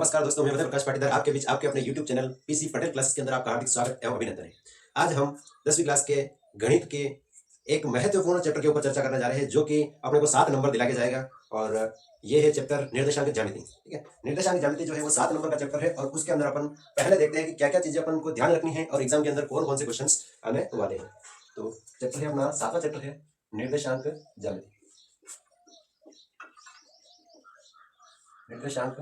नमस्कार दोस्तों, मैं प्रकाश पाटीदार आपके बीच आपके अपने YouTube channel PC Patel classes के अंदर आपका हार्दिक स्वागत एवं अभिनंदन है। आज हम 10वीं क्लास के गणित के एक महत्वपूर्ण चैप्टर के ऊपर चर्चा करने जा रहे हैं, जो कि अपने को 7 नंबर दिला के जाएगा। और ये है चैप्टर निर्देशांक ज्यामिति। ठीक है, निर्देशांक ज्यामिति जो है वो 7 नंबर का चैप्टर है और उसके अंदर अपन पहले देखते हैं कि क्या क्या चीजें अपन को ध्यान रखनी है और एग्जाम के अंदर कौन कौन से क्वेश्चन आने वाले हैं। तो चैप्टर है अपना 7वां चैप्टर है निर्देशांक ज्यामिति। निर्देशांक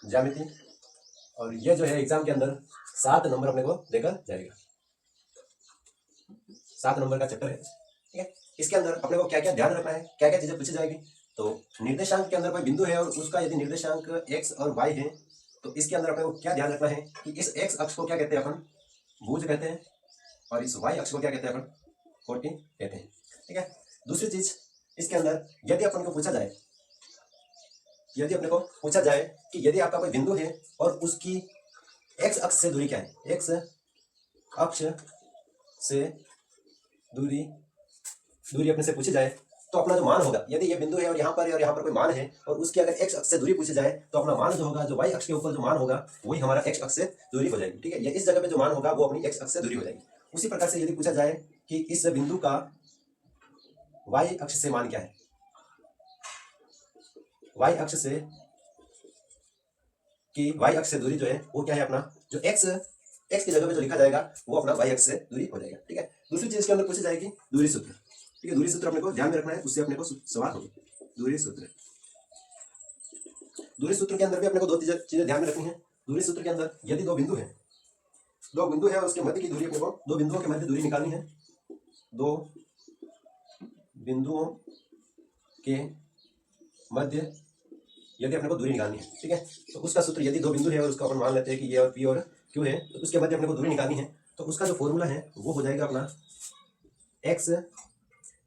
ज्यामिति, और ये जो है एग्जाम के अंदर 7 नंबर अपने को देकर जाएगा। 7 नंबर का चैप्टर है। ठीक है, इसके अंदर अपने को क्या क्या ध्यान रखना है, क्या क्या चीजें पूछी जाएगी। तो निर्देशांक के अंदर कोई बिंदु है और उसका यदि निर्देशांक x और y है, तो इसके अंदर अपने को क्या ध्यान रखना है कि इस x अक्ष को क्या कहते हैं अपन, भुज कहते हैं, और इस y अक्ष को क्या कहते हैं अपन, कोटि कहते हैं। ठीक है, दूसरी चीज इसके अंदर यदि अपन को पूछा जाए, यदि अपने को पूछा जाए कि यदि आपका कोई बिंदु है और उसकी x अक्ष से दूरी क्या है, x अक्ष से दूरी अपने से पूछी जाए, तो अपना जो मान होगा, यदि ये बिंदु है और यहाँ पर कोई मान है और उसकी अगर x अक्ष से दूरी पूछी जाए, तो अपना मान जो होगा, जो y अक्ष के ऊपर जो मान होगा, वही हमारा x अक्ष से दूरी हो जाएगी। ठीक है, ये इस जगह पे जो मान होगा वो अपनी x अक्ष से दूरी हो जाएगी। उसी प्रकार से यदि पूछा जाए कि इस बिंदु का y अक्ष से मान क्या है, y अक्ष से दूरी जो है वो क्या है, अपना जो x की जगह पे जो लिखा जाएगा वो अपना y अक्ष से दूरी हो जाएगा। ठीक है, दूसरी चीज के अंदर पूछी जाएगी दूरी सूत्र। ठीक है, दूरी सूत्र अपने को ध्यान में रखना है, उससे अपने को सवाल होगी। दूरी सूत्र के अंदर भी अपने को 2 चीजें ध्यान में रखनी है। दूरी सूत्र के अंदर यदि दो बिंदु है और उसके मध्य की दूरी अपने को, 2 बिंदुओं के मध्य दूरी निकालनी है, 2 बिंदुओं के मध्य यदि अपने को दूरी निकालनी है। ठीक है, तो उसका सूत्र, यदि 2 बिंदु है और उसका अपन मान लेते हैं कि ये और P और Q है, तो उसके मध्य अपने को दूरी निकालनी है, तो उसका जो फॉर्मूला है वो हो जाएगा अपना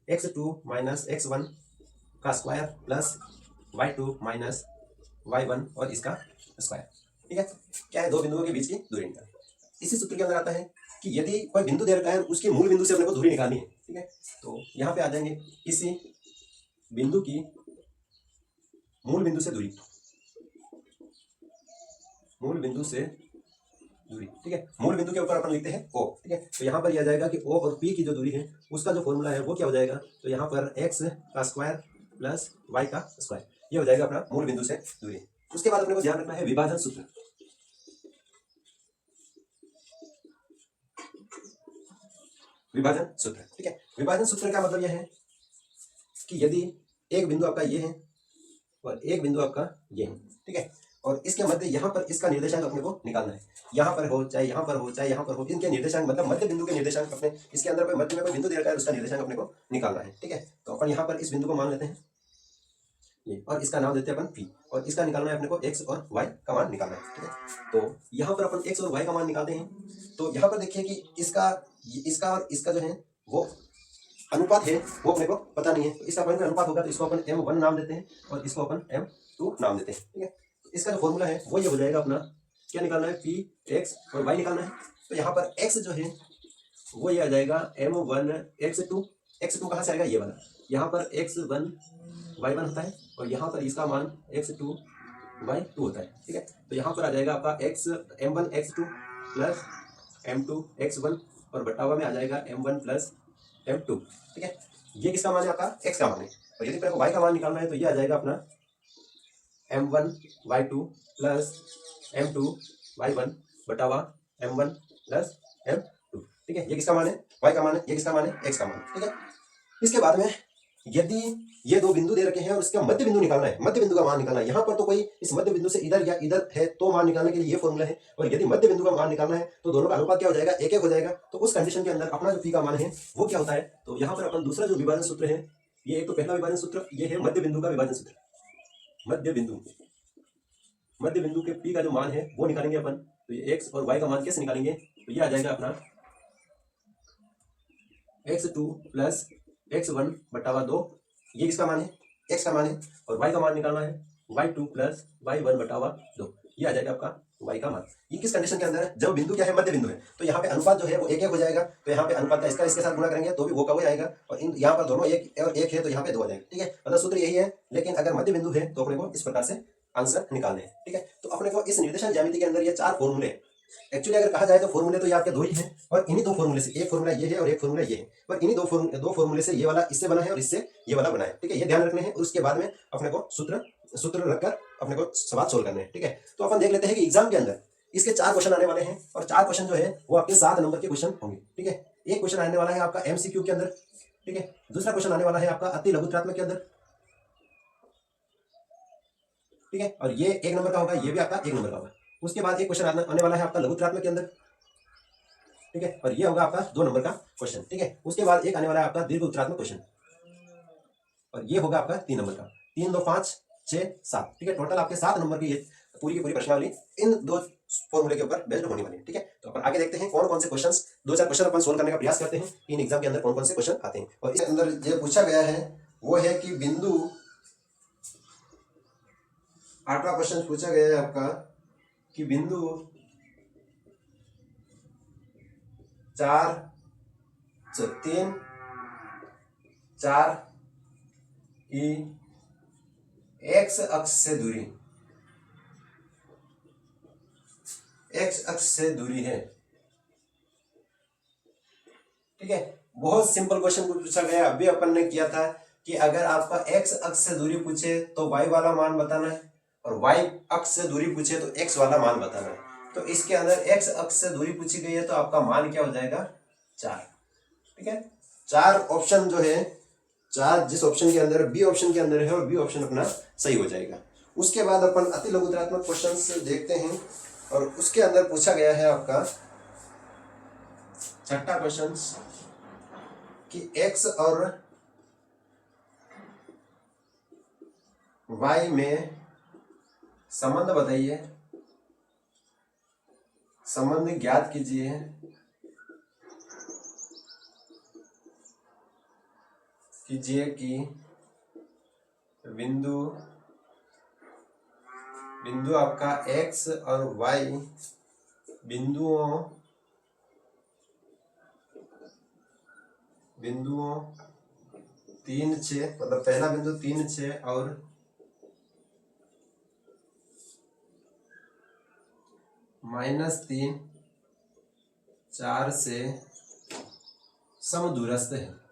x2 माइनस x1 का square plus y2 minus y1 और इसका स्क्वायर। ठीक है, क्या है, 2 बिंदुओं के बीच की दूरी निकालनी। इसी सूत्र के अंदर आता है कि यदि कोई बिंदु दे रखा है, उसके मूल बिंदु से अपने को दूरी निकालनी है। ठीक है, तो यहाँ पे आ जाएंगे किसी बिंदु की मूल बिंदु से दूरी, ठीक है, मूल बिंदु के ऊपर अपन लिखते हैं O। ठीक है, तो यहाँ पर यह आ जाएगा कि O और P की जो दूरी है उसका जो फॉर्मूला है वो क्या हो जाएगा, तो यहाँ पर x का स्क्वायर प्लस y का स्क्वायर, ये हो जाएगा अपना मूल बिंदु से दूरी। उसके बाद अपने को ध्यान रखना है विभाजन सूत्र। ठीक है, विभाजन सूत्र का मतलब यह है कि यदि एक बिंदु आपका ये है और एक बिंदु आपका ये है, ठीक है, और इसके मध्य यहाँ पर इसका निर्देशांक अपने को निकालना है, यहाँ पर हो चाहे यहाँ पर हो चाहे यहाँ पर हो, इनके निर्देशांक मतलब मध्य बिंदु के निर्देशांक अपने, इसके अंदर कोई मध्य में कोई बिंदु दे रखा है, उसका निर्देशांक अपने को निकालना है। ठीक है, तो अपन यहाँ पर इस बिंदु को मान लेते हैं ये, और इसका नाम देते हैं अपन P, और इसका निकालना है अपने को x और y का मान निकालना है। ठीक है, तो यहाँ पर अपन x और y का मान निकालते हैं, तो यहाँ पर देखिए कि इसका और इसका जो है वो अनुपात है, वो अपने को पता नहीं है, तो इसका अपन अनुपात होगा, तो इसको अपन m1 नाम देते हैं और इसको अपन m2 नाम देते हैं। ठीक है, तो इसका जो फॉर्मूला है वो ये हो जाएगा अपना, क्या निकालना है, p x और y निकालना है। तो यहाँ पर x जो है वो ये आ जाएगा m1 x2 कहाँ से आएगा, ये वाला, यहाँ पर x1 y1 होता है और यहाँ पर इसका मान x2 y2 होता है। ठीक है, तो यहाँ पर आ जाएगा आपका m1 x2 plus m2 x1 और बटा हुआ में आ जाएगा m1 प्लस m2। ठीक है, ये किसका मान है, आपका x का मान है, और यदि मेरे को y का मान निकालना है तो ये आ जाएगा अपना m1 y2 plus m2 y1 बटा हुआ m1 प्लस m2। ठीक है, ये किसका मान है, y का मान है, ये किसका मान है, x का मान है। ठीक है, इसके बाद में यदि ये 2 बिंदु दे रखे हैं और इसका मध्य बिंदु निकालना है, मध्य बिंदु का मान निकालना है, यहाँ पर तो कोई इस मध्य बिंदु से इधर या इधर है, तो मान निकालने के लिए ये फॉर्मूला है, और यदि मध्य बिंदु का मान निकालना है तो दोनों का अनुपात क्या हो जाएगा, 1-1 हो जाएगा। तो उस कंडीशन के अंदर अपना जो P का मान है वो क्या होता है, तो यहाँ पर अपन दूसरा जो विभाजन सूत्र है, ये एक तो पहला विभाजन सूत्र ये है मध्य बिंदु का विभाजन सूत्र। मध्य बिंदु के P का जो मान है वो निकालेंगे अपन, तो ये x और y का मान कैसे निकालेंगे, तो ये आ जाएगा अपना x2 प्लस x1 बटा 2, ये किसका मान है, x का मान है, और y का मान निकालना है y2 प्लस y1 बटा 2, ये आ जाएगा आपका y का मान। ये किस कंडीशन के अंदर है, जब बिंदु क्या है, मध्य बिंदु है, तो यहाँ पे अनुपात जो है वो 1-1 हो जाएगा, तो यहाँ पे अनुपात का इसका इसके साथ गुणा करेंगे तो भी वो का वही आएगा, और इन यहाँ पर दोनों 1 और 1 है तो यहाँ पे 2 हो जाएगा। ठीक है, मतलब सूत्र यही है, लेकिन अगर मध्य बिंदु है तो अपने को इस प्रकार से आंसर निकालने हैं। ठीक है, तो अपने को इस निर्देशांक ज्यामिति के अंदर ये 4 फॉर्मूले, एक्चुअली अगर कहा जाए तो फॉर्मूले तो ये आपके 2 ही हैं, और इन्हीं 2 फॉर्मूले से, एक फॉर्मूला ये है और एक फॉर्मूला ये है, और इन्हीं दो फॉर्मूले से ये वाला इससे बना है और इससे ये वाला बना है। ठीक है, ये ध्यान रखने हैं, और उसके बाद में अपने को सूत्र रखकर अपने को सवाल सोल्व करने हैं। ठीक है, तो अपन देख लेते हैं कि एग्जाम के अंदर इसके 4 क्वेश्चन आने वाले हैं, और 4 क्वेश्चन जो है वो आपके 7 नंबर के क्वेश्चन होंगे। ठीक है, एक क्वेश्चन आने वाला है आपका एमसीक्यू के अंदर। ठीक है, दूसरा क्वेश्चन आने वाला है आपका अति लघुत्रात्मक के अंदर। ठीक है, और ये 1 नंबर का होगा, ये भी आपका 1 नंबर का होगा। उसके बाद एक क्वेश्चन आने वाला है आपका लघुत्रात्मक के अंदर। ठीक है, और ये होगा आपका 2 नंबर का क्वेश्चन। ठीक है, उसके बाद एक आने वाला है आपका दीर्घ उत्तरात्मक क्वेश्चन, और ये होगा आपका 3 नंबर का। 3 2 5 6 7। ठीक है, टोटल आपके 7 नंबर की ये पूरी की पूरी प्रश्नावली इन 2 फॉर्मूले के ऊपर बेस्ड होने वाली है। ठीक है, तो अपन आगे देखते हैं कौन कौन से क्वेश्चंस, 2-4 क्वेश्चन अपन सोल्व करने का प्रयास करते हैं इन एग्जाम के अंदर कौन कौन से क्वेश्चन आते हैं। और इसके अंदर जो पूछा गया है वो है कि बिंदु, 8वां क्वेश्चन पूछा गया है आपका कि बिंदु 3 4 की एक्स अक्ष से दूरी, एक्स अक्ष से दूरी है। ठीक है, बहुत सिंपल क्वेश्चन पूछा गया। अभी अपन ने किया था कि अगर आपका एक्स अक्ष से दूरी पूछे तो वाई वाला मान बताना है, और वाई अक्ष से दूरी पूछे तो एक्स वाला मान बताना है। तो इसके अंदर एक्स अक्ष से दूरी पूछी गई है तो आपका मान क्या हो जाएगा, 4। ठीक है, 4 ऑप्शन जो है, 4 जिस ऑप्शन के अंदर बी ऑप्शन के अंदर है, और बी ऑप्शन अपना सही हो जाएगा। उसके बाद अपन अति लघुत्रात्मक क्वेश्चन देखते हैं, और उसके अंदर पूछा गया है आपका 6ठा क्वेश्चन कि एक्स और वाई में संबंध बताइए, संबंध ज्ञात कीजिए कि बिंदु आपका एक्स और वाई बिंदुओं 3 6, मतलब पहला बिंदु 3 6 और -3 4 से समदूरस्थ है।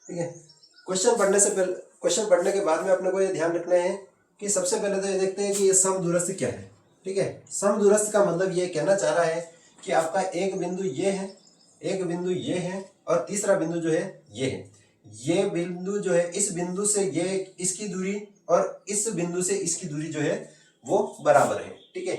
ठीक है, क्वेश्चन पढ़ने के बाद में अपने को ये ध्यान रखना है कि सबसे पहले तो ये देखते हैं कि ये समदूरस्थ क्या है। ठीक है, समदूरस्थ का मतलब ये कहना चाह रहा है कि आपका एक बिंदु ये है, एक बिंदु ये है, और तीसरा बिंदु जो है ये है। ये बिंदु जो है, इस बिंदु से ये इसकी दूरी और इस बिंदु से इसकी दूरी जो है वो बराबर है। ठीक है,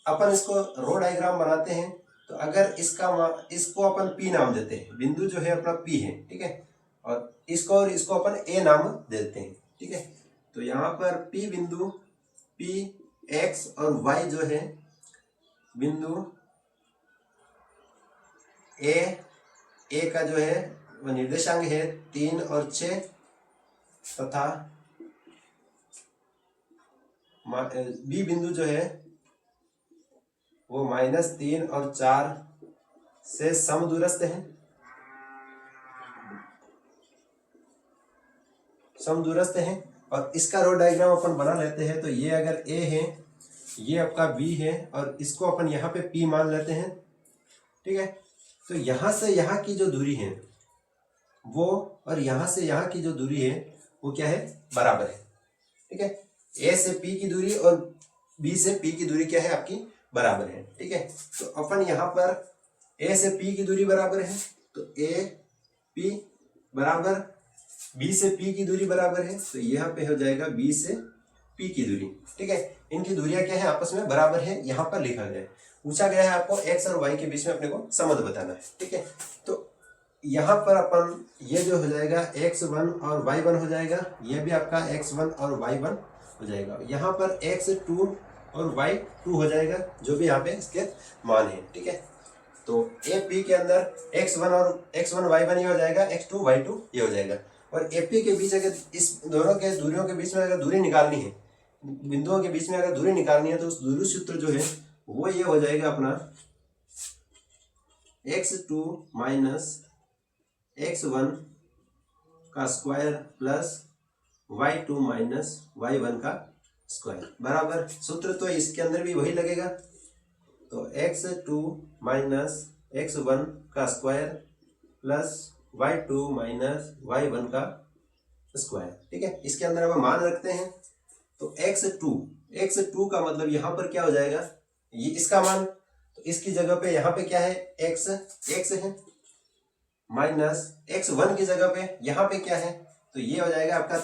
अपन इसको रो डायग्राम बनाते हैं, तो अगर इसको अपन पी नाम देते हैं, बिंदु जो है अपना पी है। ठीक है, और इसको अपन ए नाम देते हैं। ठीक है, तो यहाँ पर पी बिंदु, पी एक्स और वाई जो है बिंदु ए का जो है वो निर्देशांक है 3 और 6, तथा बी बिंदु जो है वो -3 और 4 से समदूरस्थ है, और इसका रो डायग्राम अपन बना लेते हैं। तो ये अगर ए है, ये आपका बी है, और इसको अपन यहाँ पे पी मान लेते हैं। ठीक है, तो यहाँ से यहाँ की जो दूरी है वो, और यहाँ से यहाँ की जो दूरी है वो क्या है, बराबर है। ठीक है, ए से पी की दूरी और बी से पी की दूरी क्या है आपकी, बराबर है। ठीक है, तो अपन यहाँ पर ए से पी की दूरी बराबर है, तो ए पी बराबर बी से पी की दूरी बराबर है, तो यहाँ पे हो जाएगा बी से पी की दूरी। ठीक है, इनकी दूरियां क्या है, आपस में बराबर है, यहाँ पर लिखा गया है। पूछा गया है आपको एक्स और वाई के बीच में अपने को संबंध बताना है। ठीक है, तो यहाँ पर अपन ये जो हो जाएगा x1 और y1 हो जाएगा, ये भी आपका x1 और y1 हो जाएगा। यहाँ पर x2 और y2 हो जाएगा, जो भी यहाँ पे इसके मान है। ठीक है, तो ए पी के अंदर x1 y1 ये हो जाएगा, x2 y2 ये हो जाएगा। और ए पी के बीच अगर इस दोनों के दूरियों के बीच में अगर दूरी निकालनी है, बिंदुओं के बीच में अगर दूरी निकालनी है, तो उस दूरी सूत्र जो है वो ये हो जाएगा अपना x2 - x1 का square plus y2 minus y1 का स्क्वायर बराबर, सूत्र तो इसके अंदर भी वही लगेगा, तो x2 माइनस x1 का square plus y2 minus y1 का स्क्वायर। ठीक है, इसके अंदर अब मान रखते हैं, तो x2 का मतलब यहाँ पर क्या हो जाएगा, ये इसका मान, तो इसकी जगह पे यहाँ पे क्या है, x है, माइनस x1 की जगह पे यहाँ पे क्या है, तो ये हो जाएगा आपका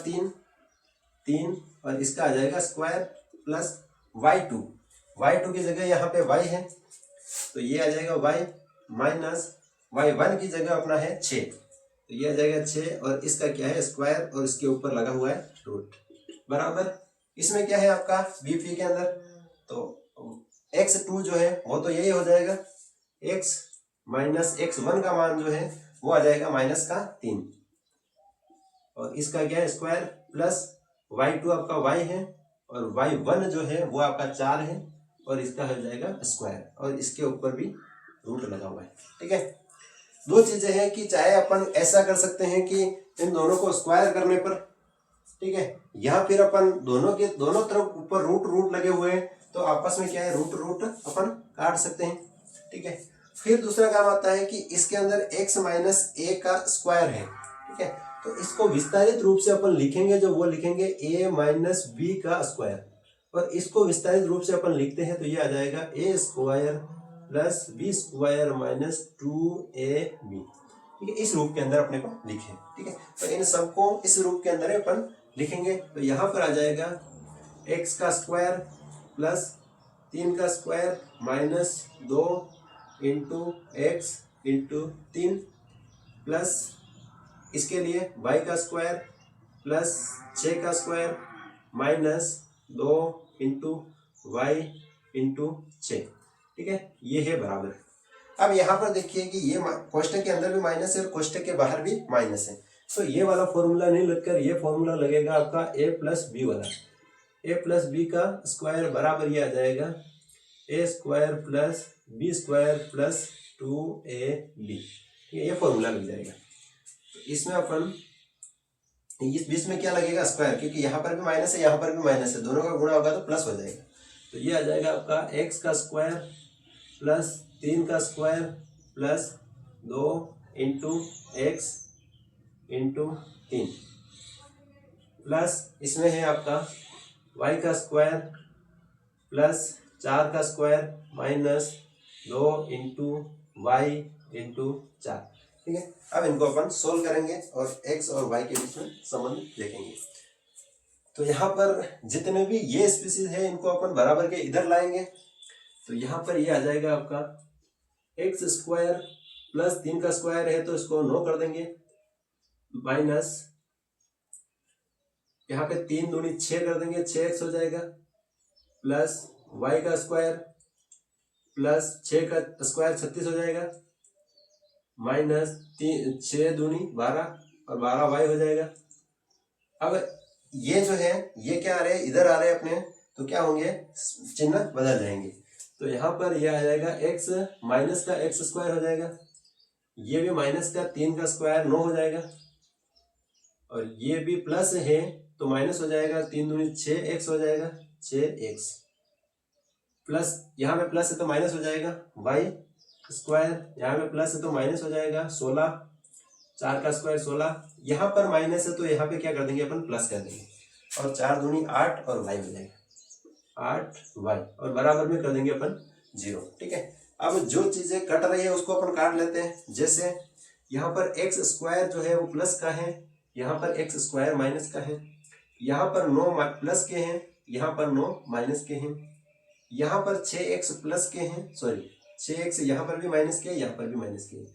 3 और इसका आ जाएगा स्क्वायर प्लस y2 की जगह यहाँ पे y है, तो ये आ जाएगा y माइनस y1 की जगह अपना है 6, तो ये आ जाएगा 6 और इसका क्या है स्क्वायर और इसके ऊपर लगा हुआ है रूट बराबर। इसमें क्या है आपका बीपी के अंदर, तो x2 जो है वो तो यही हो जाएगा, x माइनस x1 का मान जो है वो आ जाएगा माइनस का 3 और इसका क्या है स्क्वायर प्लस y2 आपका y है और y1 जो है वो आपका 4 है और इसका हो जाएगा स्क्वायर और इसके ऊपर भी रूट लगा हुआ है। ठीक है, दो चीजें हैं कि चाहे अपन ऐसा कर सकते हैं कि इन दोनों को स्क्वायर करने पर, ठीक है, या फिर अपन दोनों तरफ ऊपर रूट लगे हुए हैं तो आपस में क्या है रूट अपन काट सकते हैं। ठीक है, फिर दूसरा काम आता है कि इसके अंदर x माइनस a का स्क्वायर है। ठीक है, तो इसको विस्तारित रूप से अपन लिखेंगे, जो वो लिखेंगे a माइनस b का स्क्वायर, और इसको विस्तारित रूप से अपन लिखते हैं तो ये आ जाएगा a square plus b square minus 2ab। ठीक है, इस रूप के अंदर अपने को लिखे। ठीक है, तो इन सबको इस रूप के अंदर अपन लिखेंगे, तो यहाँ पर आ जाएगा x का स्क्वायर प्लस 3 का square minus 2 into x into 3 plus इसके लिए y का स्क्वायर प्लस 6 का square minus 2 into y into 6। ठीक है, ये है बराबर। अब यहाँ पर देखिए कि ये कोष्टक के अंदर भी माइनस है और कोष्टक के बाहर भी माइनस है, तो ये वाला फॉर्मूला नहीं लगकर ये फॉर्मूला लगेगा आपका a प्लस बी वाला। a प्लस बी का स्क्वायर बराबर ये आ जाएगा a square plus b square plus 2ab। ये फॉर्मूला लग जाएगा। तो इसमें अपन इस बीच में क्या लगेगा स्क्वायर, क्योंकि यहाँ पर भी माइनस है यहाँ पर भी माइनस है, दोनों का गुणा होगा तो प्लस हो जाएगा। तो ये आ जाएगा आपका x का स्क्वायर प्लस 3 का square plus 2 into x into 3 plus इसमें है आपका y का स्क्वायर प्लस 4 का square minus 2 into y into 4। ठीक है, अब इनको अपन सोल्व करेंगे और x और y के बीच में संबंध देखेंगे। तो यहाँ पर जितने भी ये स्पीसीज है इनको अपन बराबर के इधर लाएंगे, तो यहाँ पर ये आ जाएगा आपका एक्स स्क्वायर प्लस 3 का स्क्वायर है तो इसको 9 कर देंगे, माइनस यहाँ पे 3 दूनी 6 कर देंगे, 6x हो जाएगा, प्लस y का स्क्वायर प्लस 6 का स्क्वायर 36 हो जाएगा, माइनस 6 दूनी 12 और 12y हो जाएगा। अब ये जो है ये क्या आ रहे हैं इधर आ रहे हैं अपने, तो क्या होंगे चिन्ह बदल जाएंगे। तो यहाँ पर ये आ जाएगा x माइनस का एक्स स्क्वायर हो जाएगा, ये भी माइनस का 3 का स्क्वायर 9 हो जाएगा, और ये भी प्लस है तो माइनस हो जाएगा, 3 दूनी 6x हो जाएगा, 6x प्लस यहाँ पे प्लस है तो माइनस हो जाएगा y स्क्वायर, यहाँ पे प्लस है तो माइनस हो जाएगा 16, 4 का स्क्वायर 16, यहाँ पर माइनस है तो यहाँ पे क्या कर देंगे अपन प्लस कर देंगे, और 4 दूनी 8 और y हो जाएगा 8y और बराबर में कर देंगे अपन 0। ठीक है, अब जो चीजें कट रही है उसको अपन काट लेते हैं। जैसे यहाँ पर एक्स स्क्वायर जो है वो प्लस का है, यहाँ पर एक्स स्क्वायर माइनस का है, यहाँ पर 9 प्लस के हैं, यहाँ पर 9 माइनस के हैं, यहाँ पर 6x प्लस के हैं, सॉरी 6x यहाँ पर भी माइनस के, यहाँ पर भी माइनस के,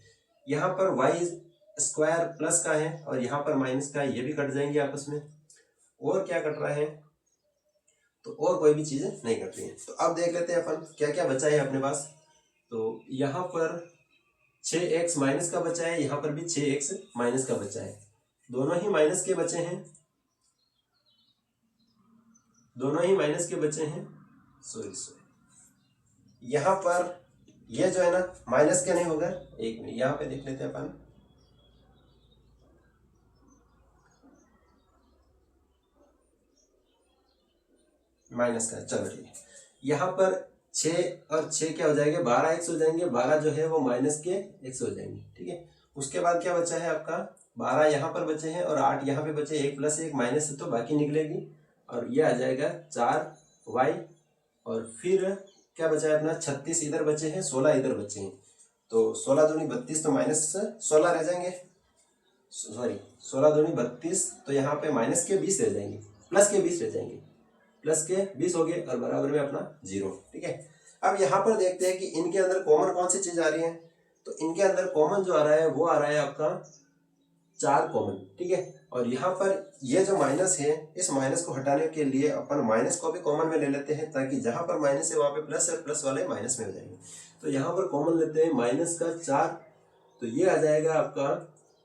यहाँ पर y स्क्वायर प्लस का है और यहाँ पर माइनस का है, ये भी कट जाएंगे आपस में। और क्या कट रहा है, तो और कोई भी चीजें नहीं कट रही है। तो अब देख लेते हैं अपन क्या क्या बचा है अपने पास। तो यहाँ पर 6x माइनस का बचा है, यहाँ पर भी 6x माइनस का बचा है, दोनों ही माइनस के बचे हैं, दोनों ही माइनस के बचे हैं, सॉरी यहाँ पर ये जो है ना माइनस क्या नहीं होगा, एक मिनट यहाँ पे देख लेते हैं अपन, माइनस का, चलो ठीक है। यहाँ पर 6 और 6 क्या हो जाएंगे, 12 एक्स हो जाएंगे, 12 जो है वो माइनस के एक्स हो जाएंगे, ठीक है। उसके बाद क्या बचा है आपका, 12 यहाँ पर बचे हैं और 8 यहाँ पे बचे, 1 प्लस 1 माइनस तो बाकी निकलेगी, और ये आ जाएगा 4y, और फिर क्या बचा है अपना, 36 इधर बचे हैं, 16 इधर बचे हैं, तो 16 दूनी 32, तो माइनस 16 रह जाएंगे, सॉरी 16 दूनी 32, तो यहाँ पे माइनस के 20 रह जाएंगे, प्लस के 20 रह जाएंगे, प्लस के 20 हो गए और बराबर में अपना 0, ठीक है। अब यहाँ पर देखते हैं कि इनके अंदर कॉमन कौन सी चीज आ रही है, तो इनके अंदर कॉमन जो आ रहा है वो आ रहा है आपका 4 कॉमन, ठीक है। और यहाँ पर ये जो माइनस है, इस माइनस को हटाने के लिए अपन माइनस को भी कॉमन में ले लेते हैं, ताकि जहां पर माइनस है वहां पे प्लस है, प्लस वाले माइनस में हो जाएंगे। तो यहाँ पर कॉमन लेते हैं माइनस का 4, तो ये आ जाएगा आपका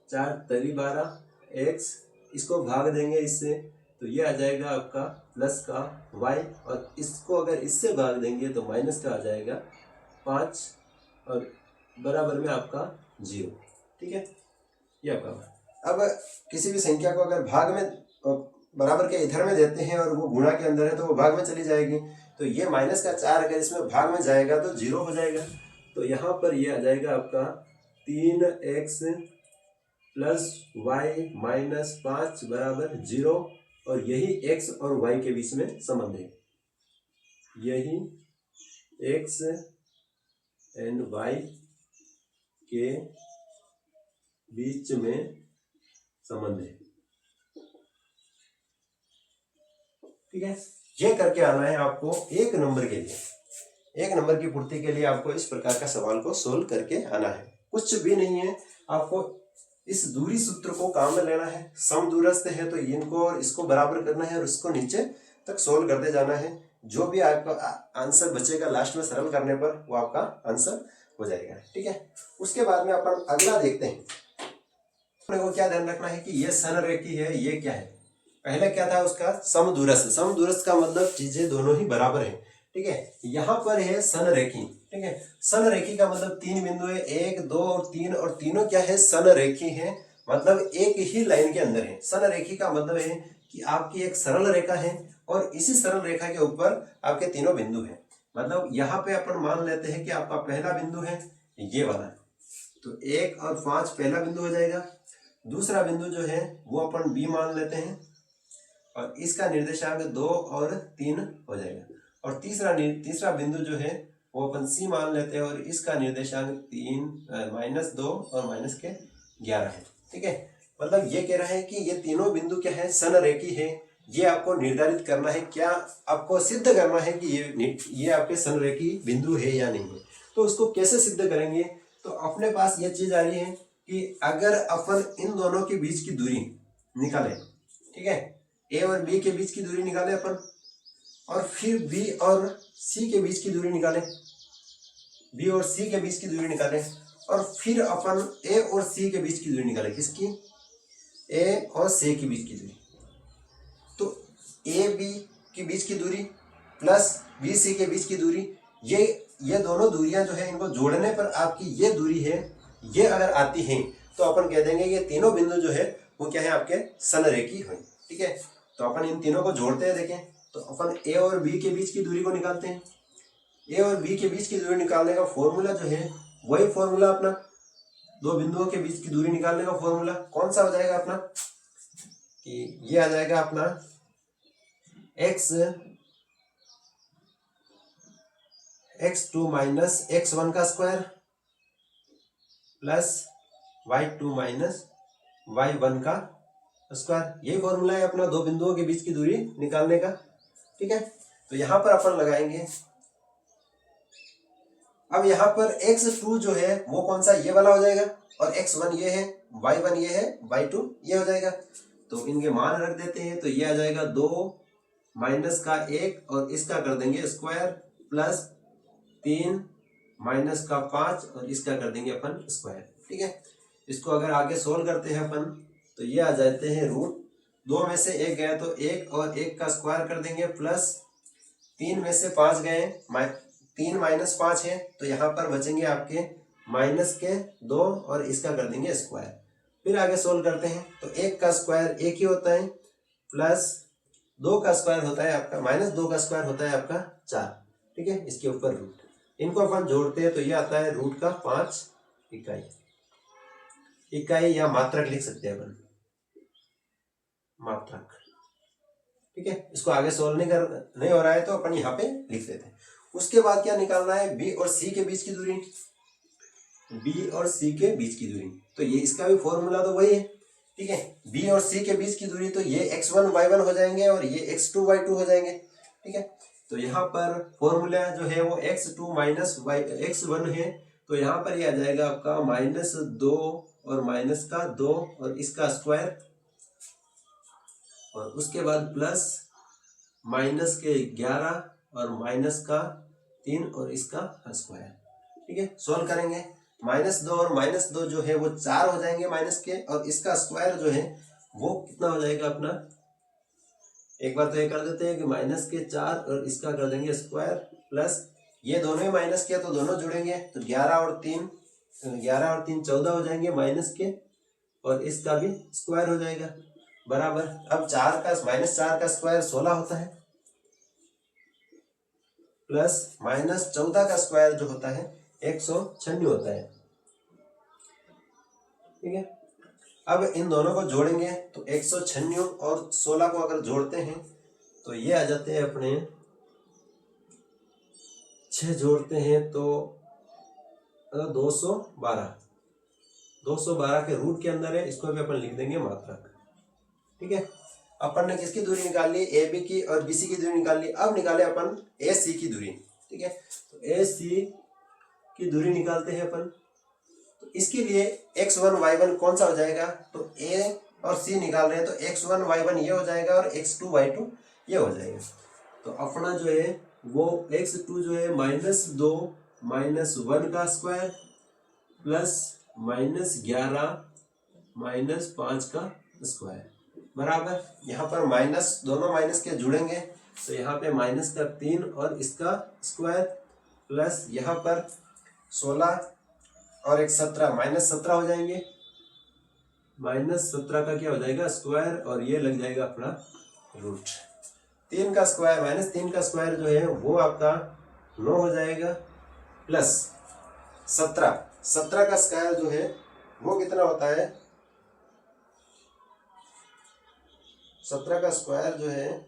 4 तरी 12 एक्स, इसको भाग देंगे इससे, तो ये आ जाएगा आपका प्लस का y, और इसको अगर इससे भाग देंगे तो माइनस का आ जाएगा 5, और बराबर में आपका 0, ठीक है। ये आपका, अब किसी भी संख्या को अगर भाग में बराबर के इधर में देते हैं और वो गुणा के अंदर है तो वो भाग में चली जाएगी, तो ये माइनस का 4 अगर इसमें भाग में जाएगा तो 0 हो जाएगा, तो यहाँ पर ये आ जाएगा आपका 3x प्लस y माइनस 5 बराबर 0, और यही x और y के बीच में संबंध है, यही x एंड y के बीच में संबंध है, ठीक है। ये करके आना है आपको 1 नंबर के लिए, 1 नंबर की पूर्ति के लिए आपको इस प्रकार का सवाल को सोल्व करके आना है, कुछ भी नहीं है। आपको इस दूरी सूत्र को काम में लेना है, समदूरस्थ है तो इनको और इसको बराबर करना है और इसको नीचे तक सोल्व करते जाना है, जो भी आपका आंसर बचेगा लास्ट में सरल करने पर वो आपका आंसर हो जाएगा, ठीक है। उसके बाद में अपन अगला देखते हैं। अपने को क्या ध्यान रखना है कि ये संरेखी है, ये क्या है, पहले क्या था उसका समदूरस्थ, समदूरस्थ का मतलब चीजें दोनों ही बराबर है, ठीक है। यहाँ पर है संरेखी, ठीक है। संरेखी का मतलब 3 बिंदु है, 1 2 और 3, और तीनों क्या है, संरेखी है, मतलब एक ही लाइन के अंदर है। संरेखी का मतलब है कि आपकी एक सरल रेखा है और इसी सरल रेखा के ऊपर आपके तीनों बिंदु है, मतलब यहाँ पे अपन मान लेते हैं कि आपका पहला बिंदु है ये वाला, तो 1 और 5 पहला बिंदु हो जाएगा। दूसरा बिंदु जो है वो अपन B मान लेते हैं और इसका निर्देशांक 2 और 3 हो जाएगा, और तीसरा बिंदु जो है वो अपन C मान लेते हैं और इसका निर्देशांक 3 -2 और माइनस के 11 है, ठीक है। मतलब ये कह रहा है कि ये तीनों बिंदु क्या है, संरेखी है। ये आपको निर्धारित करना है, क्या आपको सिद्ध करना है कि ये आपके संरेखी बिंदु है या नहीं है। तो उसको कैसे सिद्ध करेंगे, तो अपने पास ये चीज आ रही है कि अगर अपन इन दोनों के बीच की दूरी निकालें, ठीक है, A और B के बीच की दूरी निकालें अपन, और फिर B और C के बीच की दूरी निकालें, B और C के बीच की दूरी निकालें, और फिर अपन A और C के बीच की दूरी निकालें, किसकी, A और C के बीच की दूरी, तो A B के बीच की दूरी प्लस B C के बीच की दूरी, ये दोनों दूरियां जो है इनको जोड़ने पर आपकी ये दूरी है, ये अगर आती हैं तो अपन कह देंगे ये तीनों बिंदु जो है वो क्या है, आपके संरेखी हैं, ठीक है। तो अपन इन तीनों को जोड़ते हैं, देखें तो अपन A और B के बीच की दूरी को निकालते हैं। A और B के बीच की दूरी निकालने का फॉर्मूला जो है वही फॉर्मूला अपना दो बिंदुओं के बीच की दूरी निकालने का फॉर्मूला कौन सा हो जाएगा अपना, कि ये आ जाएगा अपना x2 माइनस x1 का square plus y2 minus y1 का स्क्वायर, यही फॉर्मूला है अपना दो बिंदुओं के बीच की दूरी निकालने का, ठीक है। तो यहां पर अपन लगाएंगे, अब यहाँ पर x2 जो है वो कौन सा, ये वाला हो जाएगा, और x1 ये है, y1 ये है, y2 ये हो जाएगा। तो इनके मान रख देते हैं, तो ये आ जाएगा 2 माइनस का 1 और इसका कर देंगे स्क्वायर प्लस 3 माइनस का 5 और इसका कर देंगे अपन स्क्वायर, ठीक है। इसको अगर आगे सोल्व करते हैं अपन तो ये आ जाते हैं रूट, 2 में से 1 गया तो 1 और 1 का स्क्वायर कर देंगे प्लस 3 में से 5 गए, 3 माइनस 5 है तो यहाँ पर बचेंगे आपके माइनस के 2 और इसका कर देंगे स्क्वायर। फिर आगे सोल्व करते हैं तो 1 का स्क्वायर 1 ही होता है प्लस 2 का स्क्वायर होता है आपका, -2 का स्क्वायर होता है आपका 4, ठीक है। इसके ऊपर रूट, इनको अपन जोड़ते हैं तो ये आता है रूट का 5 इकाई। इकाई या मात्रक लिख सकते हैं अपन, मात्रक, ठीक है। इसको आगे सोल्व नहीं हो रहा है तो अपन यहाँ पे लिख देते हैं। उसके बाद क्या निकालना है, बी और सी के बीच की दूरी, बी और सी के बीच की दूरी, तो ये इसका भी फॉर्मूला तो वही है, ठीक है। बी और सी के बीच की दूरी, तो ये x1 y1 हो जाएंगे और ये x2 y2 हो जाएंगे, ठीक है। तो यहाँ पर फॉर्मूला जो है वो x2 माइनस x1 है, तो यहाँ पर ये आ जाएगा आपका -2 और -2 और इसका स्क्वायर, और उसके बाद प्लस -11 और -3 और इसका स्क्वायर, ठीक है। सोल्व करेंगे, -2 और -2 जो है वो 4 हो जाएंगे माइनस के, और इसका स्क्वायर जो है वो कितना हो जाएगा अपना, एक बार तो ये कर देते हैं कि -4 और इसका कर देंगे स्क्वायर, प्लस ये दोनों ही माइनस किया तो दोनों जुड़ेंगे, तो 11 और 3 14 हो जाएंगे माइनस के, और इसका भी स्क्वायर हो जाएगा बराबर। अब -4 का स्क्वायर 16 होता है, प्लस -14 का स्क्वायर जो होता है 196 होता है, ठीक है। अब इन दोनों को जोड़ेंगे तो 196 और 16 को अगर जोड़ते हैं तो ये आ जाते हैं अपने 6 जोड़ते हैं तो 212 के रूट के अंदर है, इसको भी अपन लिख देंगे मात्रक, ठीक है। अपन ने किसकी दूरी निकाल ली, ए बी की और बी सी की दूरी निकाल ली। अब निकाले अपन ए सी की दूरी, ठीक है। तो ए सी की दूरी निकालते हैं अपन, तो इसके लिए x1 y1 कौन सा हो जाएगा, तो ए और सी निकाल रहे हैं तो x1 y1 ये हो जाएगा और x2 y2 ये हो जाएगा। तो अपना जो है वो x2 जो है -2 -1 का स्क्वायर प्लस -11 -5 का स्क्वायर बराबर, यहाँ पर दोनों माइनस के जुड़ेंगे तो यहाँ पे -3 और इसका स्क्वायर, प्लस यहाँ पर 16 और एक 17 -17 हो जाएंगे, -17 का क्या हो जाएगा स्क्वायर, और ये लग जाएगा अपना रूट 3 का स्क्वायर, -3 का स्क्वायर जो है वो आपका 9 हो जाएगा, प्लस 17 का स्क्वायर जो है वो कितना होता है, 17 का स्क्वायर जो है,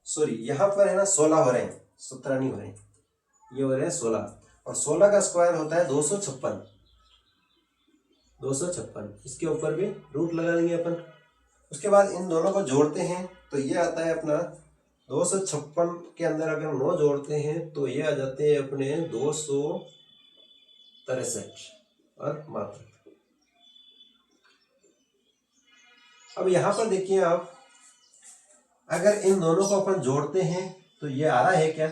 सॉरी यहाँ पर है ना 16 हो रहे हैं, 17 नहीं हो रहे, ये हो रहे हैं 16, और 16 का स्क्वायर होता है 256, इसके ऊपर भी रूट लगा देंगे अपन। उसके बाद इन दोनों को जोड़ते हैं तो ये आता है अपना 256 के अंदर अगर 9 जोड़ते हैं तो ये आ जाते हैं अपने 263 और मात्रक। अब यहाँ पर देखिए आप, अगर इन दोनों को अपन जोड़ते हैं तो ये आ रहा है क्या,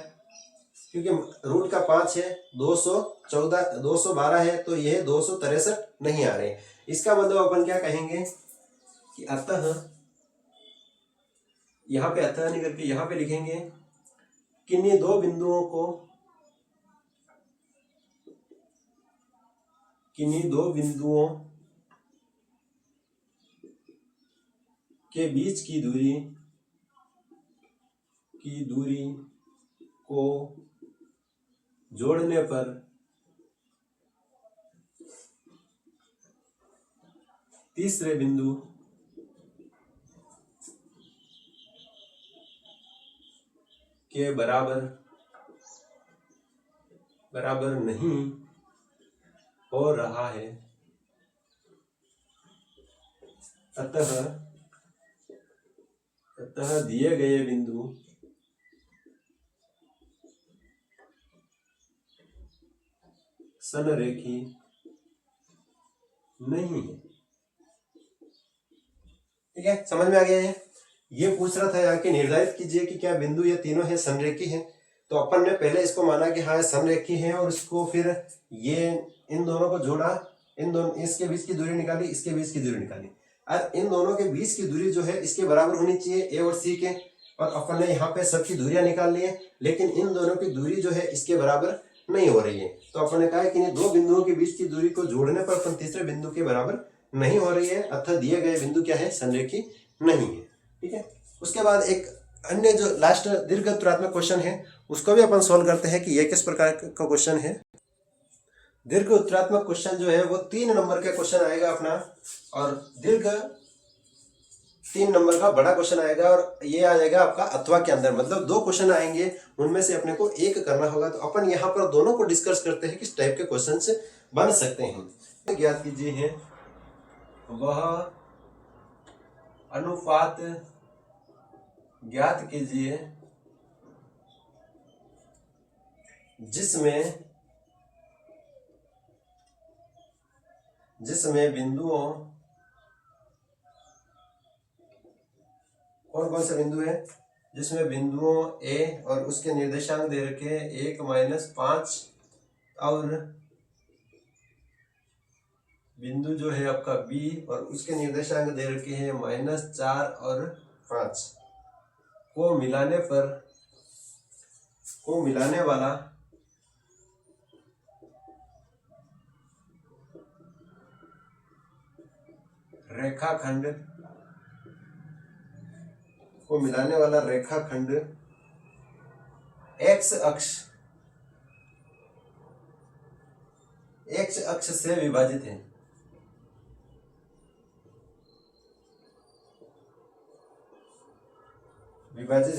क्योंकि रूट का 5 है, 212 है, तो ये 263 नहीं आ रहे। इसका मतलब अपन क्या कहेंगे कि अतः, यहाँ पे अतः नहीं करके यहाँ पे लिखेंगे किन्हीं दो बिंदुओं के बीच की दूरी को जोड़ने पर तीसरे बिंदु के बराबर नहीं हो रहा है, अतः दिए गए बिंदु समरेखी नहीं है, ठीक है। समझ में आ गया है। ये पूछ रहा था यहाँ के निर्धारित कीजिए कि क्या बिंदु ये तीनों है समरेखी है, तो अपन ने पहले इसको माना कि हाँ समरेखी है, और इसको फिर ये इन दोनों को जोड़ा, इसके बीच की दूरी निकाली, इसके बीच की दूरी निकाली, और इन दोनों के बीच की दूरी जो है इसके बराबर होनी चाहिए ए और सी के, और अपन ने यहाँ पे सबकी दूरियां निकाल ली है, लेकिन इन दोनों की दूरी जो है इसके बराबर नहीं हो रही है। तो अपन ने कहा है कि इन दो बिंदुओं के बीच की दूरी को जोड़ने पर अपन तीसरे बिंदु के बराबर नहीं हो रही है, अतः दिए गए बिंदु क्या है, संरेखी नहीं है, ठीक है। उसके बाद एक अन्य जो लास्ट दीर्घ उत्तरात्मक क्वेश्चन है उसको भी अपन सोल्व करते हैं कि ये किस प्रकार का क्वेश्चन है। दीर्घ उत्तरात्मक क्वेश्चन जो है वो 3 नंबर का क्वेश्चन आएगा अपना, और दीर्घ 3 नंबर का बड़ा क्वेश्चन आएगा, और ये आ जाएगा आपका अथवा के अंदर, मतलब 2 क्वेश्चन आएंगे, उनमें से अपने को एक करना होगा। तो अपन यहाँ पर दोनों को डिस्कस करते हैं किस टाइप के क्वेश्चन बन सकते हैं। ज्ञात कीजिए है वह अनुपात ज्ञात कीजिए जिसमें बिंदुओं, कौन कौन से बिंदु है, जिसमें बिंदुओं ए और उसके निर्देशांक दे रखे 1 - 5 और बिंदु जो है आपका बी और उसके निर्देशांक दे रखे हैं -4 और 5 को मिलाने वाला रेखाखंड एक्स अक्ष से विभाजित है। विभाजित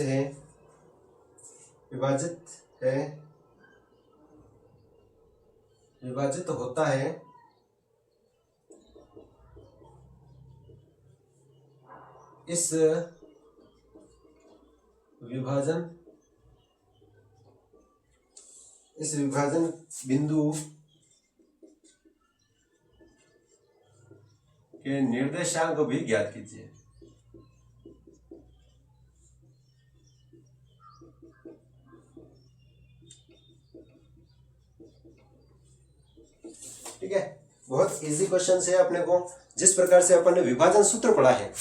होता है इस विभाजन बिंदु के निर्देशांक भी ज्ञात कीजिए। ठीक है, बहुत इजी क्वेश्चन है। अपने को जिस प्रकार से अपन ने विभाजन सूत्र पढ़ा है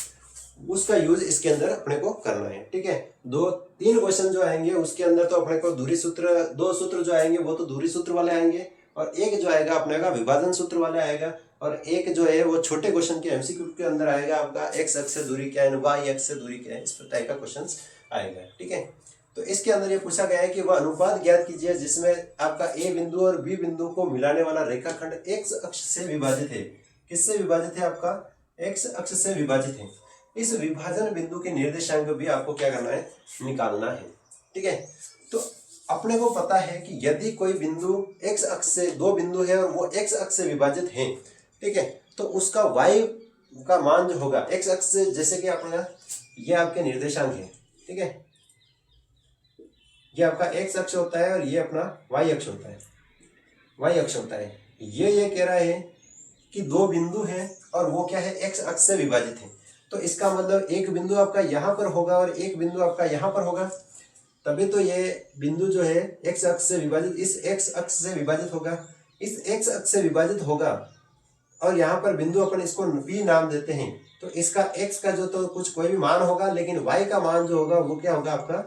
उसका यूज इसके अंदर अपने को करना है। ठीक है, 2-3 क्वेश्चन जो आएंगे उसके अंदर तो अपने को दूरी सूत्र, 2 सूत्र जो आएंगे वो तो दूरी सूत्र वाले आएंगे, और एक जो आएगा अपने का विभाजन सूत्र वाले आएगा, और एक जो है वो छोटे क्वेश्चन के एमसीक्यू के अंदर आएगा आपका एक्स अक्ष से दूरी क्या है, वाई अक्ष से दूरी क्या है, इस टाइप का क्वेश्चन आएगा। ठीक है, तो इसके अंदर ये पूछा गया है कि वह अनुपात ज्ञात कीजिए जिसमें आपका ए बिंदु और बी बिंदु को मिलाने वाला रेखाखंड एक्स अक्ष से विभाजित है। किससे विभाजित है? आपका एक्स अक्ष से विभाजित है। इस विभाजन बिंदु के निर्देशांक भी आपको क्या करना है? निकालना है। ठीक है, तो अपने को पता है कि यदि कोई बिंदु एक्स अक्ष से, 2 बिंदु है और वो एक्स अक्ष से विभाजित है, ठीक है, तो उसका वाई का मान जो होगा एक्स अक्ष से, जैसे कि अपना ये आपके निर्देशांक है, ठीक है, ये आपका एक्स अक्ष होता है और ये अपना वाई अक्ष होता है, ये कह रहा है कि 2 बिंदु हैं और वो क्या है? एक्स अक्ष से विभाजित है। तो इसका मतलब एक बिंदु आपका यहाँ पर होगा और एक बिंदु आपका यहाँ पर होगा, तभी तो ये बिंदु जो है एक्स अक्ष से विभाजित, इस एक्स अक्ष से विभाजित होगा, इस एक्स अक्ष से विभाजित होगा, और यहाँ पर बिंदु अपन इसको बी नाम देते हैं। तो इसका एक्स का जो तो कुछ कोई भी मान होगा, लेकिन वाई का मान जो होगा वो क्या होगा? आपका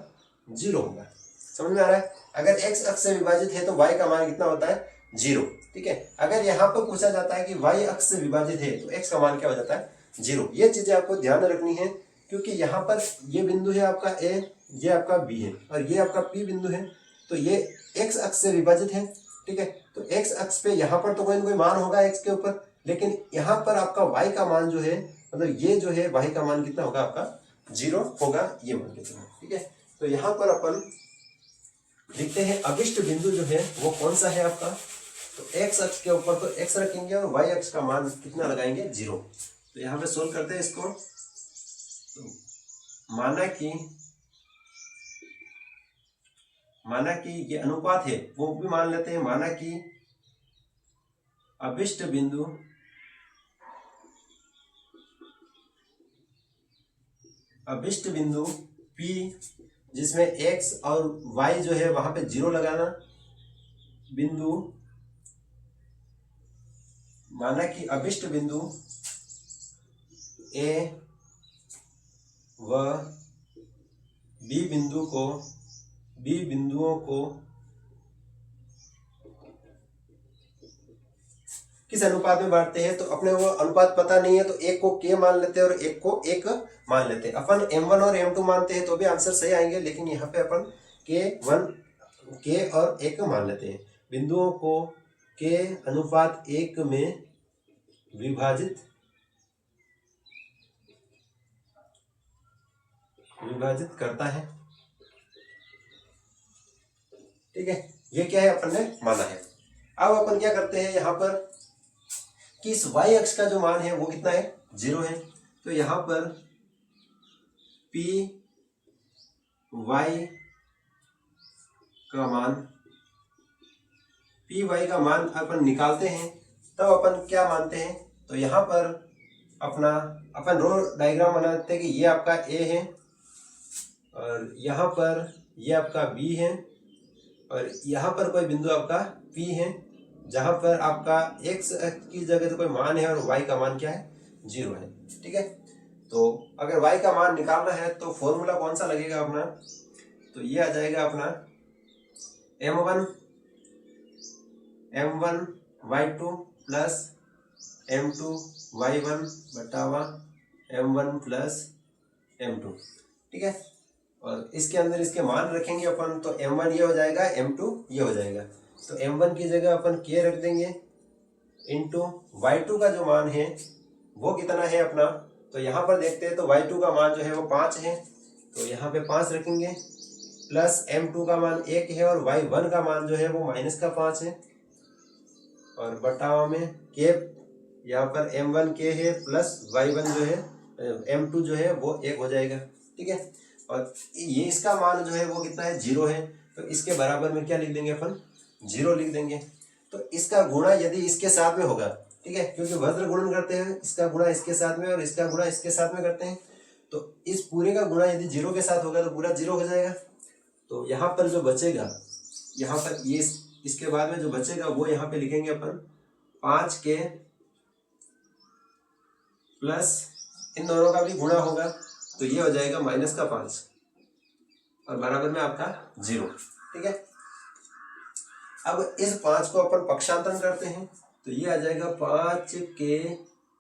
0 होगा। समझ में आ रहा है? अगर एक्स अक्ष से विभाजित है तो वाई का मान कितना होता है? 0। ठीक है, अगर यहाँ पर पूछा जाता है कि वाई अक्ष से विभाजित है तो एक्स का मान क्या हो जाता है? 0। ये चीजें आपको ध्यान रखनी है, क्योंकि यहाँ पर ये बिंदु है आपका ए, ये आपका बी है और ये आपका पी बिंदु है, तो ये एक्स अक्ष से विभाजित है। ठीक है, तो एक्स अक्ष पे यहाँ पर तो कोई ना कोई मान होगा एक्स के ऊपर, लेकिन यहाँ पर आपका वाई का मान जो है, मतलब ये जो है वाई का मान कितना होगा? आपका 0 होगा, ये मान के चलो। ठीक है, तो यहाँ पर अपन लिखते हैं अभिष्ट बिंदु जो है वो कौन सा है आपका? तो एक्स अक्ष के ऊपर तो एक्स रखेंगे और वाई अक्ष का मान कितना लगाएंगे? 0। तो यहाँ पे सोल्व करते हैं इसको। तो माना कि ये अनुपात है, वो भी मान लेते हैं। माना कि अभिष्ट बिंदु P जिसमें x और y जो है वहां पे 0 लगाना, बिंदु, माना कि अभिष्ट बिंदु A व B बिंदुओं को किस अनुपात में बांटते हैं, तो अपने वो अनुपात पता नहीं है तो एक को k मान लेते हैं और एक को 1 मान लेते हैं। अपन m1 और m2 मानते हैं तो भी आंसर सही आएंगे, लेकिन यहाँ पे अपन k और 1 मान लेते हैं। बिंदुओं को k अनुपात 1 में विभाजित करता है। ठीक है, ये क्या है अपन ने माना है। अब अपन क्या करते हैं यहाँ पर कि इस y अक्ष का जो मान है वो कितना है, 0 है। तो यहाँ पर पी वाई का मान अपन निकालते हैं, तब अपन क्या मानते हैं, तो यहाँ पर अपन रो डायग्राम बनाते हैं कि ये आपका ए है और यहाँ पर ये आपका बी है और यहाँ पर कोई बिंदु आपका पी है, जहां पर आपका x की जगह तो कोई मान है और y का मान क्या है, 0 है। ठीक है, तो अगर y का मान निकालना है तो फॉर्मूला कौन सा लगेगा अपना, तो ये आ जाएगा अपना m1 y2 plus m2 y1 बटावा m1 plus m2। ठीक है, और इसके अंदर इसके मान रखेंगे अपन, तो m1 ये हो जाएगा, m2 ये हो जाएगा। तो m1 की जगह अपन k रख देंगे इंटू y2 का जो मान है वो कितना है अपना, तो यहाँ पर देखते हैं तो y2 का मान जो है वो 5 है, तो यहाँ पे 5 रखेंगे प्लस m2 का मान 1 है और y1 का मान जो है वो -5 है और बटाव में k, यहाँ पर m1 k है प्लस y1 जो है m2 जो है वो 1 हो जाएगा। ठीक है, और ये इसका मान जो है वो कितना है, 0 है, तो इसके बराबर में क्या लिख देंगे अपन, 0 लिख देंगे। तो इसका गुणा यदि इसके साथ में होगा, ठीक है, क्योंकि वज्र गुणन करते हैं, इसका गुणा इसके साथ में और इसका गुणा इसके साथ में करते हैं, तो इस पूरे का गुणा यदि 0 के साथ होगा तो पूरा 0 हो जाएगा। तो यहाँ पर जो बचेगा, यहाँ पर ये इसके बाद में जो बचेगा वो यहाँ पे लिखेंगे अपन 5k प्लस इन दोनों का भी गुणा होगा तो ये हो जाएगा -5 और बराबर में आपका 0। ठीक है, अब इस 5 को अपन पक्षांतरण करते हैं तो ये आ जाएगा 5k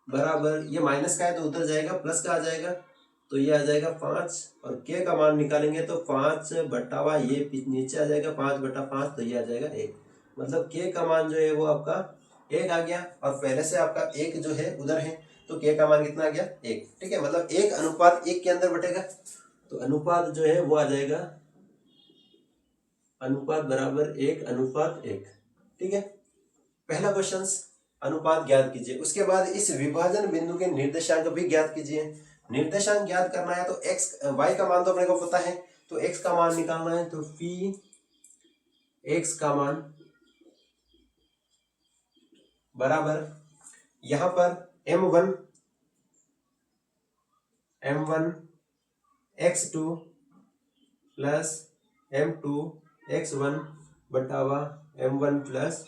बराबर, ये माइनस का है तो उधर जाएगा, प्लस का आ जाएगा तो ये आ जाएगा 5 और k का मान निकालेंगे तो 5 बटावा ये नीचे आ जाएगा 5/5, तो ये आ जाएगा 1। मतलब k का मान जो है वो आपका 1 आ गया और पहले से आपका 1 जो है उधर है, तो k का मान कितना आ गया, 1। ठीक है, मतलब 1:1 के अंदर बटेगा, तो अनुपात जो है वो आ जाएगा अनुपात बराबर 1:1। ठीक है, पहला क्वेश्चन अनुपात ज्ञात कीजिए। उसके बाद इस विभाजन बिंदु के निर्देशांक भी ज्ञात कीजिए। निर्देशांक ज्ञात करना है तो y का मान तो अपने को पता है, तो x का मान निकालना है, तो p x का मान बराबर यहाँ पर m1 x2 plus m2 x1 बटावा m1 plus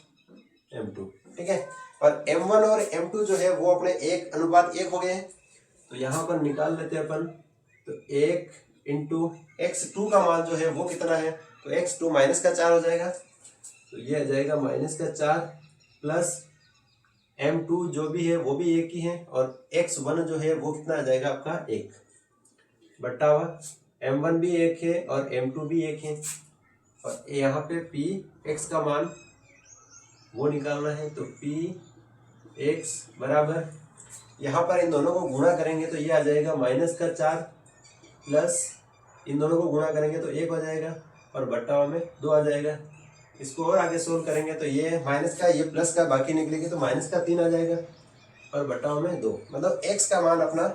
m2। ठीक है, और m1 और m2 जो है वो अपने 1:1 हो गए हैं, तो यहाँ पर निकाल लेते हैं अपन, तो 1 इंटू x2 का मान जो है वो कितना है, तो x2 -4 हो जाएगा, तो ये आ जाएगा -4 प्लस m2 जो भी है वो भी 1 ही है और x1 जो है वो कितना आ जाएगा आपका 1 बटावा m1 भी 1 है और m2 भी 1 है और यहाँ पे p x का मान वो निकालना है, तो p x बराबर यहाँ पर इन दोनों को गुणा करेंगे तो ये आ जाएगा -4 प्लस इन दोनों को गुणा करेंगे तो 1 हो जाएगा और बटावा में 2 आ जाएगा। इसको और आगे सोल्व करेंगे तो ये माइनस का ये प्लस का बाकी निकलेगी तो -3 आ जाएगा और बटाव में 2, मतलब x का मान अपना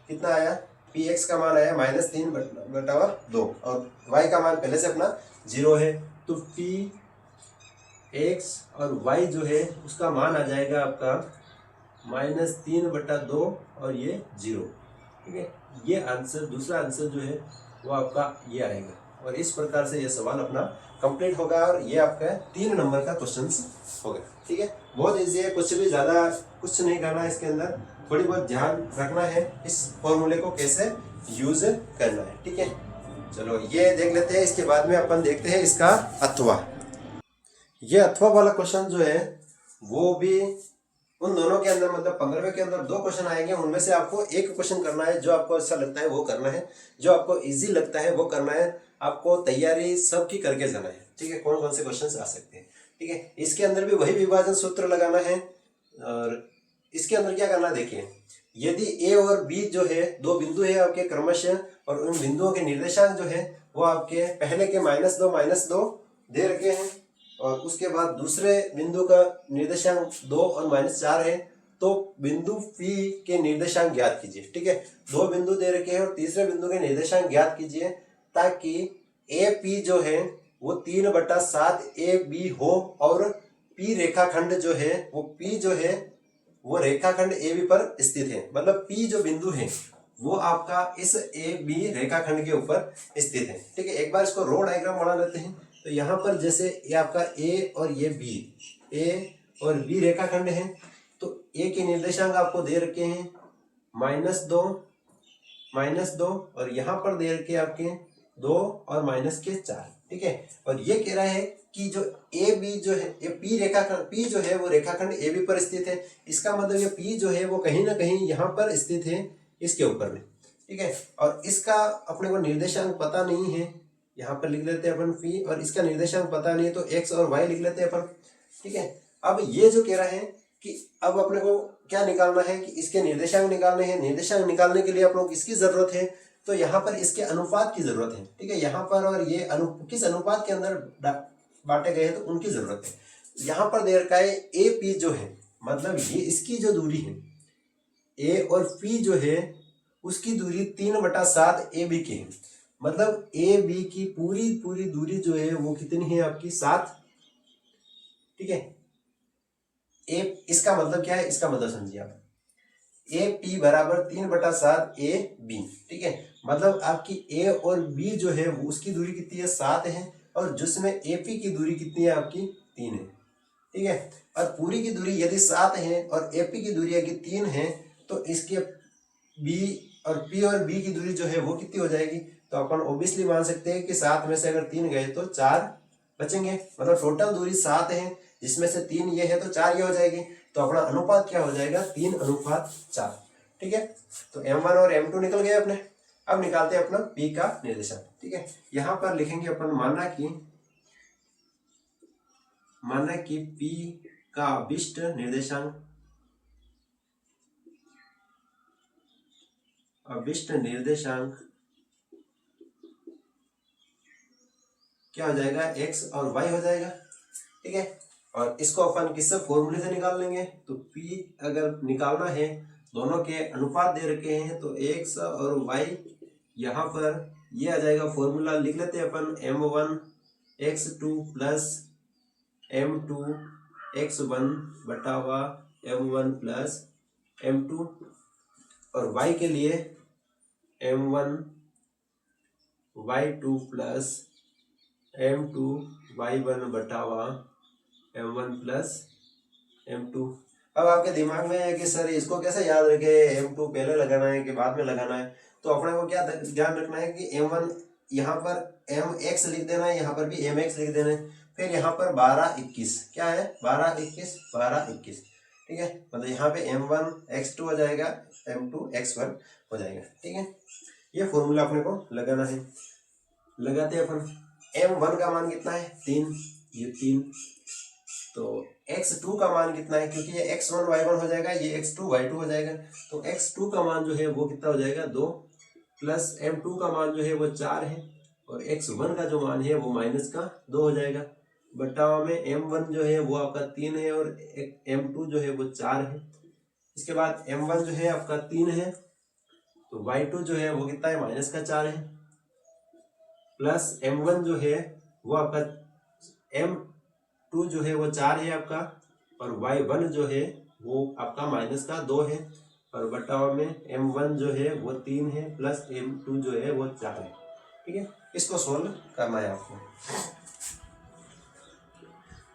कितना आया, px का मान आया -3 बटावा 2 और y का मान पहले से अपना 0 है, तो px और y जो है उसका मान आ जाएगा आपका -3/2 और ये 0। ठीक है, ये आंसर, दूसरा आंसर जो है वो आपका ये आएगा और इस प्रकार से ये सवाल अपना कंप्लीट होगा और ये आपका 3 नंबर का क्वेश्चन होगा। ठीक है, बहुत इजी है, कुछ भी ज़्यादा कुछ नहीं करना है इसके अंदर, थोड़ी बहुत ध्यान रखना है इस फॉर्मूले को कैसे यूज करना है। ठीक है, चलो ये देख लेते हैं, इसके बाद में अपन देखते हैं इसका अथवा। ये अथवा वाला क्वेश्चन जो है वो भी उन दोनों के अंदर मतलब 15वें के अंदर 2 क्वेश्चन आएंगे, उनमें से आपको एक क्वेश्चन करना है, जो आपको अच्छा लगता है वो करना है, जो आपको इजी लगता है वो करना है। आपको तैयारी सबकी करके जाना है, ठीक है। कौन कौन से क्वेश्चन आ सकते हैं, ठीक है। इसके अंदर भी वही विभाजन सूत्र लगाना है। और इसके अंदर क्या करना है, देखिए, यदि ए और बी जो है 2 बिंदु है आपके क्रमशः, और उन बिंदुओं के निर्देशांक जो है वो आपके पहले के -2 दे रखे हैं, और उसके बाद दूसरे बिंदु का निर्देशांक 2 और -4 है, तो बिंदु P के निर्देशांक ज्ञात कीजिए, ठीक है। 2 बिंदु दे रखे हैं और तीसरे बिंदु के निर्देशांक ज्ञात कीजिए, ताकि AP जो है वो 3/7 AB हो, और P रेखाखंड जो है वो P जो है वो रेखाखंड AB पर स्थित है। मतलब P जो बिंदु है वो आपका इस AB रेखाखंड के ऊपर स्थित है, ठीक है। एक बार इसको रो डायग्राम बना लेते हैं। तो यहाँ पर जैसे ये आपका A और ये B, A और B रेखाखंड है, तो A के निर्देशांक आपको दे रखे हैं -2, और यहाँ पर दे रखे आपके 2 और -4, ठीक है। और ये कह रहा है कि जो AB जो है ये P रेखाखंड, P जो है वो रेखाखंड AB पर स्थित है। इसका मतलब ये P जो है वो कहीं ना कहीं यहाँ पर स्थित है, इसके ऊपर में, ठीक है। और इसका अपने को निर्देशांक पता नहीं है, यहाँ पर लिख लेते हैं अपन P, और इसका निर्देशांक पता नहीं है तो x और y लिख लेते हैं अपन, ठीक है। अब ये जो कह रहा है कि अब अपने को क्या निकालना है, कि इसके निर्देशांक निकालने हैं। निर्देशांक निकालने के लिए अपने को किसकी जरूरत है, तो यहाँ पर इसके अनुपात की जरूरत है, ठीक है। यहाँ पर और ये किस अनुपात के अंदर बांटे गए हैं तो उनकी जरूरत है। यहाँ पर दे रखा है AP जो है, मतलब ये इसकी जो दूरी है A और P जो है उसकी दूरी 3/7 AB की है। मतलब AB की पूरी दूरी जो है वो कितनी है आपकी 7, ठीक है। इसका मतलब क्या है, इसका मतलब समझिए आप, AP बराबर 3/7 AB, ठीक है। मतलब आपकी A और B जो है वो उसकी दूरी कितनी है 7 है, और जिसमें AP की दूरी कितनी है आपकी 3 है, ठीक है। और पूरी की दूरी यदि 7 है और AP की दूरी यदि 3 है, तो इसके B और P और B की दूरी जो है वो कितनी हो जाएगी, तो अपन ऑब्वियसली मान सकते हैं कि 7 में से अगर 3 गए तो 4 बचेंगे। मतलब टोटल दूरी 7 है, जिसमें से 3 ये है तो 4 ये हो जाएगी। तो अपना अनुपात क्या हो जाएगा, 3:4, ठीक है। तो M1 और M2 निकल गए अपने। अब निकालते हैं अपना P का निर्देशांक, ठीक है। यहाँ पर लिखेंगे अपन, माना कि P का अभिष्ट निर्देशांक क्या हो जाएगा, x और y हो जाएगा, ठीक है। और इसको अपन किससे फॉर्मूले से निकाल लेंगे, तो P अगर निकालना है, दोनों के अनुपात दे रखे हैं, तो x और y यहाँ पर ये आ जाएगा। फॉर्मूला लिख लेते हैं अपन, M1x2 plus M2 x1 बटावा M1 plus M2, और y के लिए M1 y2 plus M2 y1 बटावा M1 plus M2। अब आपके दिमाग में है कि सर इसको कैसे याद रखे, M2 पहले लगाना है कि बाद में लगाना है। तो अपने को क्या ध्यान रखना है कि M1 यहाँ पर mx लिख देना है, यहाँ पर भी mx लिख देना है। फिर यहाँ पर 12 21 क्या है, 12 21, ठीक है। मतलब यहाँ पे M1 x2 हो जाएगा, M2 x1 हो जाएगा, ठीक है। ये फॉर्मूला अपने को लगाना है। लगाते हैं अपन। M1 का मान कितना है 3, ये 3। तो x2 का मान कितना है, क्योंकि ये x1 y1 हो जाएगा, ये x2 y2 हो जाएगा। तो x2 का मान जो है वो कितना हो जाएगा 2, प्लस M2 का मान जो है वो 4 है, और x1 का जो मान है वो -2 हो जाएगा। बटाव में M1 जो है वो आपका 3 है, और M2 जो है वो 4 है। इसके बाद M1 जो है आपका 3 है, तो y2 जो है वो कितना है -4 है, प्लस M1 जो है वो आपका M2 जो है वो 4 है आपका, और y1 जो है वो आपका -2 है, और बटाव में M1 जो है वो 3 है, प्लस M2 जो है वो 4 है, ठीक है। इसको सोल्व करना है आपको।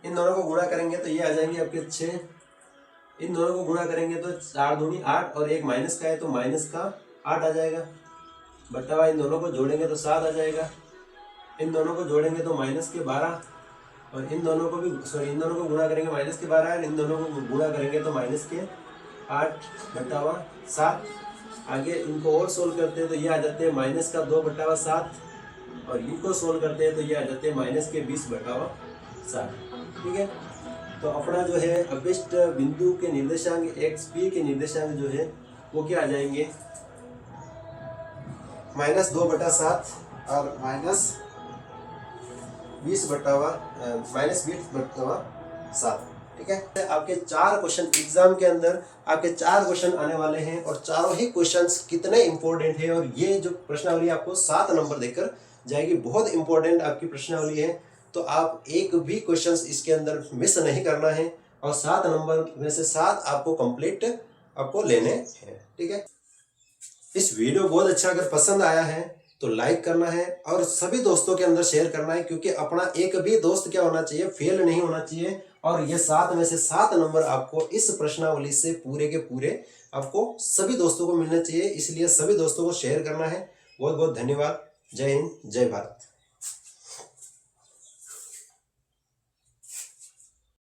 इन दोनों को गुणा करेंगे तो ये आ जाएंगे आपके 6। इन दोनों को गुणा करेंगे तो 4 दूनी 8, और एक माइनस का है तो -8 आ जाएगा। बटावा इन दोनों को जोड़ेंगे तो 7 आ जाएगा। इन दोनों को जोड़ेंगे तो -12, और इन दोनों को भी इन दोनों को गुणा करेंगे माइनस के 12 है, इन दोनों को गुणा करेंगे तो माइनस के 8/7। आगे इनको और सोल्व करते हैं तो ये आ जाते हैं माइनस का 2/7, और इनको सोल्व करते हैं तो ये आ जाते हैं माइनस के 20/7। ठीक है, तो अपना जो है अभिष्ट बिंदु के निर्देशांक एक्स पी के निर्देशांक जो है वो क्या आ जाएंगे, -2/7 और -20/7। ठीक है, आपके 4 क्वेश्चन एग्जाम के अंदर आपके 4 क्वेश्चन आने वाले हैं, और चारों ही क्वेश्चंस कितने इंपॉर्टेंट है, और ये जो प्रश्नावली आपको 7 नंबर देकर जाएगी, बहुत इंपॉर्टेंट आपकी प्रश्नावली है। तो आप एक भी क्वेश्चंस इसके अंदर मिस नहीं करना है, और 7 नंबर में से 7 आपको कंप्लीट आपको लेने हैं। ठीक है, इस वीडियो बहुत अच्छा अगर पसंद आया है तो लाइक करना है और सभी दोस्तों के अंदर शेयर करना है, क्योंकि अपना एक भी दोस्त क्या होना चाहिए, फेल नहीं होना चाहिए। और ये 7 में से 7 नंबर आपको इस प्रश्नावली से पूरे के पूरे आपको सभी दोस्तों को मिलना चाहिए, इसलिए सभी दोस्तों को शेयर करना है। बहुत बहुत धन्यवाद। जय हिंद, जय भारत।